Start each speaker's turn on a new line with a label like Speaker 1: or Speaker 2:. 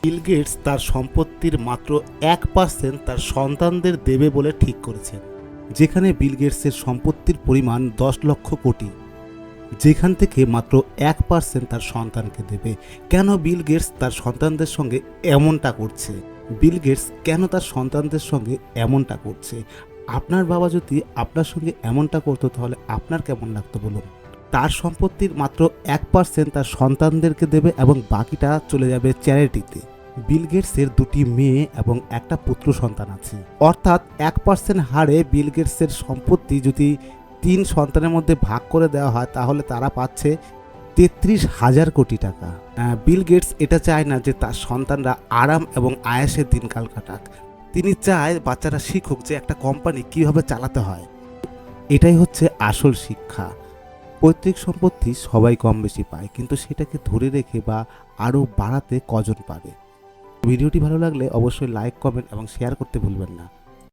Speaker 1: Bill Gates তার সম্পত্তির মাত্র 1% তার সন্তানদের দেবে বলে ঠিক করেছেন। যেখানে বিল গেটসের সম্পত্তির পরিমাণ 10 লক্ষ কোটি, যেখান থেকে মাত্র 1% তার সন্তানকে দেবে। কেন বিল গেটস তার সন্তানদের সঙ্গে এমনটা করছে? বিল গেটস কেন তার সন্তানদের সঙ্গে এমনটা করছে? আপনার বাবা যদি আপনার সঙ্গে এমনটা করতো তাহলে আপনার কেমন লাগতো বলুন? তার সম্পত্তির মাত্র 1% তার সন্তানদেরকে দেবে এবং বাকিটা চলে যাবে চ্যারিটিতে। বিল গেটসের 2টি মেয়ে এবং একটা পুত্র সন্তান আছে, অর্থাৎ 1% হারে বিল গেটসের সম্পত্তি যদি 3 সন্তানের মধ্যে ভাগ করে দেওয়া হয় তাহলে তারা পাচ্ছে 33,000 কোটি টাকা। বিল গেটস এটা চায় না যে তার সন্তানরা আরাম এবং আয়েসে দিনকাল কাটাক। তিনি চায় বাচ্চারা শিখুক যে একটা কোম্পানি কিভাবে চালাতে হয়। এটাই হচ্ছে আসল শিক্ষা। পৈতৃক সম্পত্তি সবাই কম বেশি পায়, কিন্তু সেটাকে ধরে রেখে বা আরও বাড়াতে কজন পারে। ভিডিওটি ভালো লাগলে অবশ্যই লাইক, কমেন্ট এবং শেয়ার করতে ভুলবেন না।